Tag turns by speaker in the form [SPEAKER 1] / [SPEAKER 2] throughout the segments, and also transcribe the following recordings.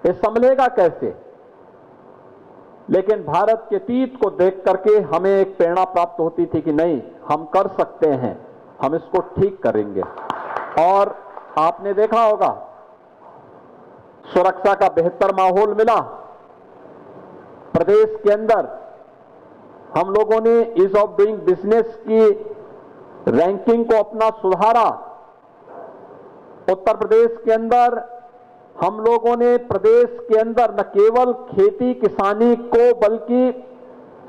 [SPEAKER 1] ये संभलेगा कैसे? लेकिन भारत के अतीत को देख करके हमें एक प्रेरणा प्राप्त होती थी कि नहीं, हम कर सकते हैं, हम इसको ठीक करेंगे। और आपने देखा होगा, सुरक्षा का बेहतर माहौल मिला प्रदेश के अंदर। हम लोगों ने ईज ऑफ डूइंग बिजनेस की रैंकिंग को अपना सुधारा। उत्तर प्रदेश के अंदर हम लोगों ने प्रदेश के अंदर न केवल खेती किसानी को बल्कि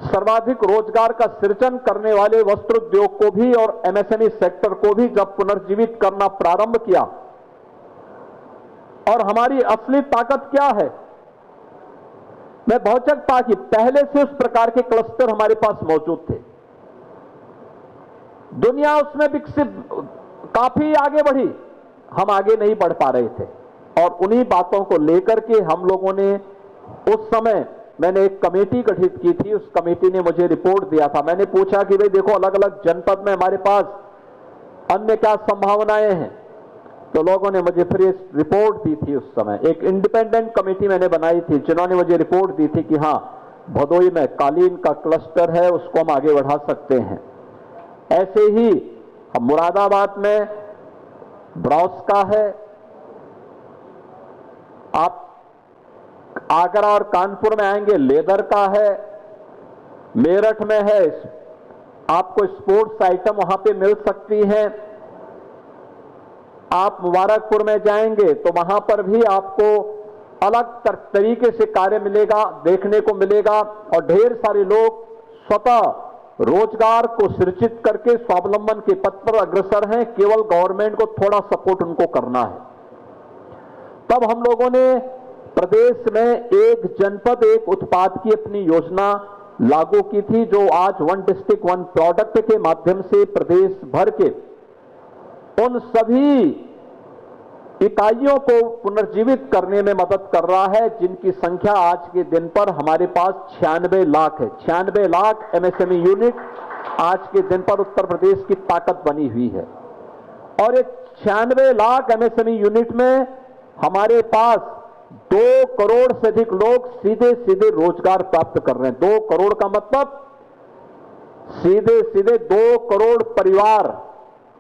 [SPEAKER 1] सर्वाधिक रोजगार का सृजन करने वाले वस्त्र उद्योग को भी और एमएसएमई सेक्टर को भी जब पुनर्जीवित करना प्रारंभ किया। और हमारी असली ताकत क्या है? मैं भौचकता कि पहले से उस प्रकार के क्लस्टर हमारे पास मौजूद थे। दुनिया उसमें विकसित काफी आगे बढ़ी, हम आगे नहीं बढ़ पा रहे थे। और उन्हीं बातों को लेकर के हम लोगों ने उस समय, मैंने एक कमेटी गठित की थी, उस कमेटी ने मुझे रिपोर्ट दिया था। मैंने पूछा कि भाई देखो, अलग अलग जनपद में हमारे पास अन्य क्या संभावनाएं हैं, तो लोगों ने मुझे फिर रिपोर्ट दी थी। उस समय एक इंडिपेंडेंट कमेटी मैंने बनाई थी, जिन्होंने मुझे रिपोर्ट दी थी कि हां, भदोई में कालीन का क्लस्टर है, उसको हम आगे बढ़ा सकते हैं। ऐसे ही मुरादाबाद में ब्रॉस का है, आप आगरा और कानपुर में आएंगे लेदर का है, मेरठ में है, आपको स्पोर्ट्स आइटम वहां पे मिल सकती हैं। आप मुबारकपुर में जाएंगे तो वहां पर भी आपको अलग तरीके से कार्य मिलेगा, देखने को मिलेगा। और ढेर सारे लोग स्वतः रोजगार को सृजित करके स्वावलंबन के पथ पर अग्रसर हैं, केवल गवर्नमेंट को थोड़ा सपोर्ट उनको करना है। तब हम लोगों ने प्रदेश में एक जनपद एक उत्पाद की अपनी योजना लागू की थी, जो आज वन डिस्ट्रिक्ट वन प्रोडक्ट के माध्यम से प्रदेश भर के उन सभी इकाइयों को पुनर्जीवित करने में मदद कर रहा है, जिनकी संख्या आज के दिन पर हमारे पास 96 लाख है। 96 लाख एमएसएमई यूनिट आज के दिन पर उत्तर प्रदेश की ताकत बनी हुई है। और ये 96 लाख एमएसएमई यूनिट में हमारे पास 2 करोड़ से अधिक लोग सीधे सीधे रोजगार प्राप्त कर रहे हैं। 2 करोड़ का मतलब सीधे सीधे 2 करोड़ परिवार,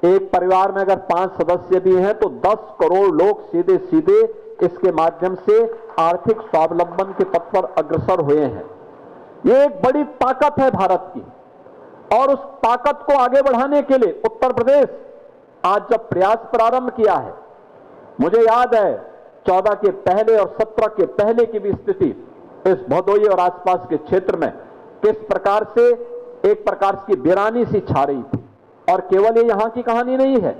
[SPEAKER 1] एक परिवार में अगर 5 सदस्य भी हैं तो 10 करोड़ लोग सीधे सीधे इसके माध्यम से आर्थिक स्वावलंबन के पथ पर अग्रसर हुए हैं। ये एक बड़ी ताकत है भारत की। और उस ताकत को आगे बढ़ाने के लिए उत्तर प्रदेश आज जब प्रयास प्रारंभ किया है, मुझे याद है 14 के पहले और 17 के पहले की भी स्थिति इस भदोई और आसपास के क्षेत्र में किस प्रकार से एक प्रकार की वीरानी सी छा रही थी। और केवल ये यहां की कहानी नहीं है,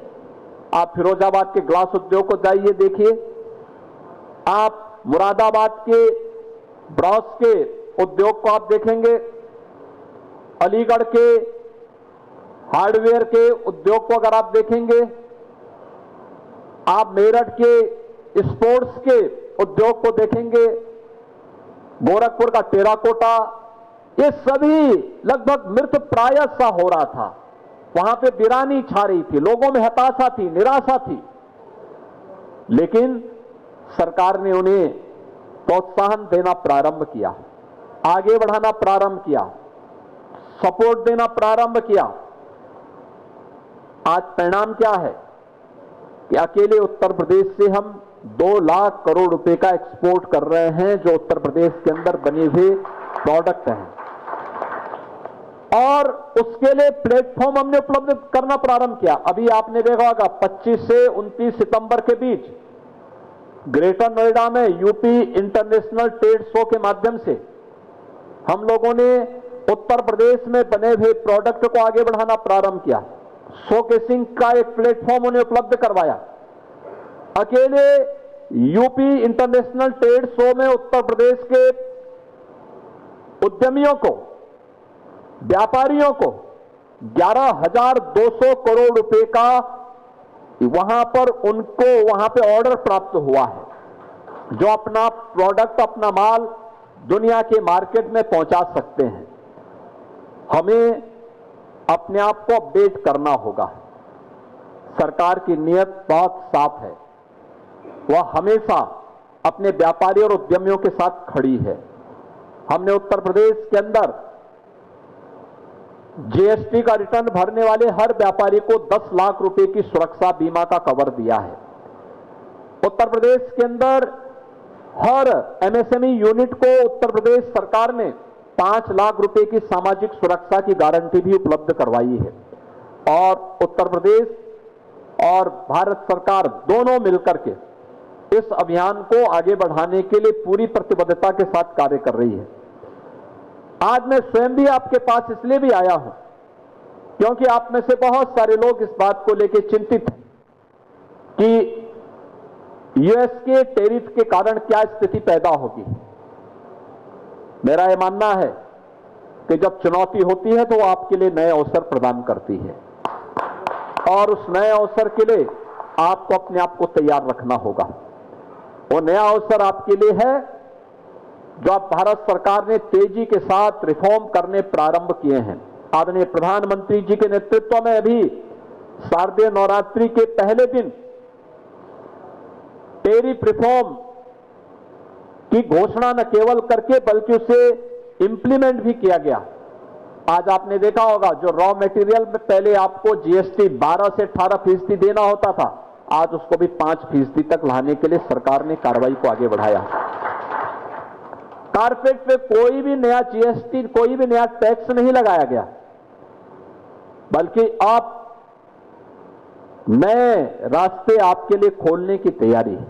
[SPEAKER 1] आप फिरोजाबाद के ग्लास उद्योग को जाइए देखिए, आप मुरादाबाद के ब्रॉस के उद्योग को आप देखेंगे, अलीगढ़ के हार्डवेयर के उद्योग को अगर आप देखेंगे, आप मेरठ के स्पोर्ट्स के उद्योग को देखेंगे, गोरखपुर का टेराकोटा, ये सभी लगभग मृत प्राय सा हो रहा था। वहां पे वीरानी छा रही थी, लोगों में हताशा थी, निराशा थी। लेकिन सरकार ने उन्हें प्रोत्साहन देना प्रारंभ किया, आगे बढ़ाना प्रारंभ किया, सपोर्ट देना प्रारंभ किया। आज परिणाम क्या है कि अकेले उत्तर प्रदेश से हम 2 लाख करोड़ रुपए का एक्सपोर्ट कर रहे हैं, जो उत्तर प्रदेश के अंदर बने हुए प्रोडक्ट हैं। और उसके लिए प्लेटफॉर्म हमने उपलब्ध करना प्रारंभ किया। अभी आपने देखा होगा 25 से 29 सितंबर के बीच ग्रेटर नोएडा में यूपी इंटरनेशनल ट्रेड शो के माध्यम से हम लोगों ने उत्तर प्रदेश में बने हुए प्रोडक्ट को आगे बढ़ाना प्रारंभ किया। शोकेसिंग का एक प्लेटफॉर्म उन्हें उपलब्ध करवाया। अकेले यूपी इंटरनेशनल ट्रेड शो में उत्तर प्रदेश के उद्यमियों को, व्यापारियों को 11,200 करोड़ रुपए का वहां पर उनको वहां पे ऑर्डर प्राप्त हुआ है, जो अपना प्रोडक्ट, अपना माल दुनिया के मार्केट में पहुंचा सकते हैं। हमें अपने आप को अपडेट करना होगा। सरकार की नीयत बहुत साफ है, वह हमेशा अपने व्यापारी और उद्यमियों के साथ खड़ी है। हमने उत्तर प्रदेश के अंदर जीएसटी का रिटर्न भरने वाले हर व्यापारी को 10 लाख रुपए की सुरक्षा बीमा का कवर दिया है। उत्तर प्रदेश के अंदर हर एमएसएमई यूनिट को उत्तर प्रदेश सरकार ने 5 लाख रुपए की सामाजिक सुरक्षा की गारंटी भी उपलब्ध करवाई है। और उत्तर प्रदेश और भारत सरकार दोनों मिलकर के इस अभियान को आगे बढ़ाने के लिए पूरी प्रतिबद्धता के साथ कार्य कर रही है। आज मैं स्वयं भी आपके पास इसलिए भी आया हूं क्योंकि आप में से बहुत सारे लोग इस बात को लेकर चिंतित हैं कि यूएस के टैरिफ के कारण क्या स्थिति पैदा होगी। मेरा यह मानना है कि जब चुनौती होती है तो वो आपके लिए नए अवसर प्रदान करती है और उस नए अवसर के लिए आपको अपने आप को तैयार रखना होगा। वो नया अवसर आपके लिए है जो अब भारत सरकार ने तेजी के साथ रिफॉर्म करने प्रारंभ किए हैं। आदरणीय प्रधानमंत्री जी के नेतृत्व में अभी शारदीय नवरात्रि के पहले दिन टैरिफ रिफॉर्म की घोषणा न केवल करके बल्कि उसे इंप्लीमेंट भी किया गया। आज आपने देखा होगा जो रॉ मटेरियल में पहले आपको जीएसटी 12 से 18% देना होता था, आज उसको भी 5% तक लाने के लिए सरकार ने कार्रवाई को आगे बढ़ाया। कारपेट पे कोई भी नया जीएसटी, कोई भी नया टैक्स नहीं लगाया गया, बल्कि आप नए रास्ते आपके लिए खोलने की तैयारी है।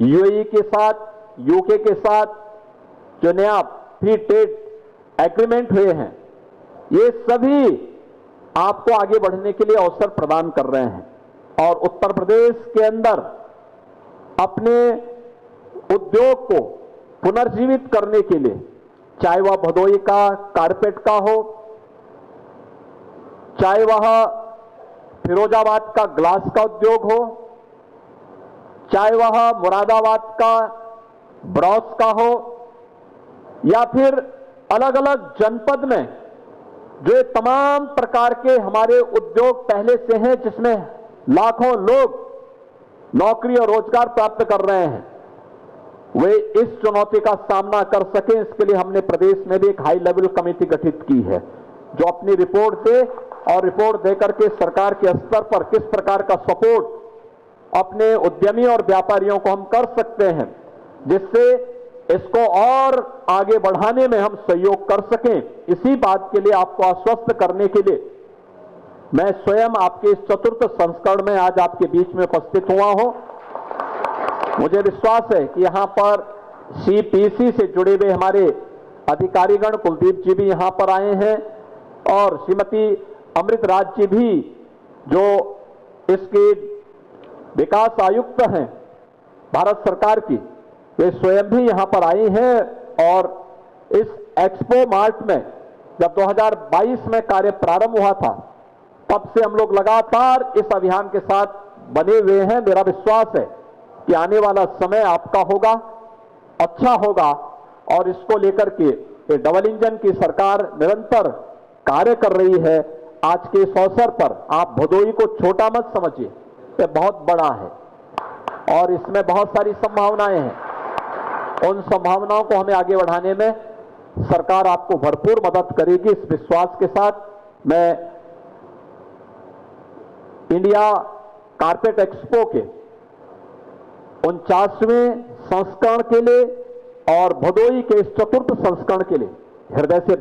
[SPEAKER 1] यूएई के साथ, यूके के साथ जो नया फ्री ट्रेड एग्रीमेंट हुए हैं, ये सभी आपको आगे बढ़ने के लिए अवसर प्रदान कर रहे हैं। और उत्तर प्रदेश के अंदर अपने उद्योग को पुनर्जीवित करने के लिए, चाहे वह भदोही का कारपेट का हो, चाहे वह फिरोजाबाद का ग्लास का उद्योग हो, चाहे वह मुरादाबाद का ब्रॉस का हो, या फिर अलग अलग जनपद में जो ये तमाम प्रकार के हमारे उद्योग पहले से हैं जिसमें लाखों लोग नौकरी और रोजगार प्राप्त कर रहे हैं, वे इस चुनौती का सामना कर सकें, इसके लिए हमने प्रदेश में भी एक हाई लेवल कमेटी गठित की है जो अपनी रिपोर्ट दे और रिपोर्ट देकर के सरकार के स्तर पर किस प्रकार का सपोर्ट अपने उद्यमी और व्यापारियों को हम कर सकते हैं जिससे इसको और आगे बढ़ाने में हम सहयोग कर सकें। इसी बात के लिए आपको आश्वस्त करने के लिए मैं स्वयं आपके इस चतुर्थ संस्करण में आज आपके बीच में उपस्थित हुआ हूं। मुझे विश्वास है कि यहां पर सीपीसी से जुड़े हुए हमारे अधिकारीगण कुलदीप जी भी यहां पर आए हैं और श्रीमती अमृत राज जी भी जो इसके विकास आयुक्त हैं भारत सरकार की, वे स्वयं भी यहां पर आई हैं। और इस एक्सपो मार्ट में जब 2022 में कार्य प्रारंभ हुआ था, तब से हम लोग लगातार इस अभियान के साथ बने हुए हैं। मेरा विश्वास है कि आने वाला समय आपका होगा, अच्छा होगा और इसको लेकर के ये डबल इंजन की सरकार निरंतर कार्य कर रही है। आज के इस अवसर पर आप भदोही को छोटा मत समझिए, ये बहुत बड़ा है और इसमें बहुत सारी संभावनाएं हैं। उन संभावनाओं को हमें आगे बढ़ाने में सरकार आपको भरपूर मदद करेगी। इस विश्वास के साथ मैं इंडिया कारपेट एक्सपो के 49वें संस्करण के लिए और भदोही के इस चतुर्थ संस्करण के लिए हृदय से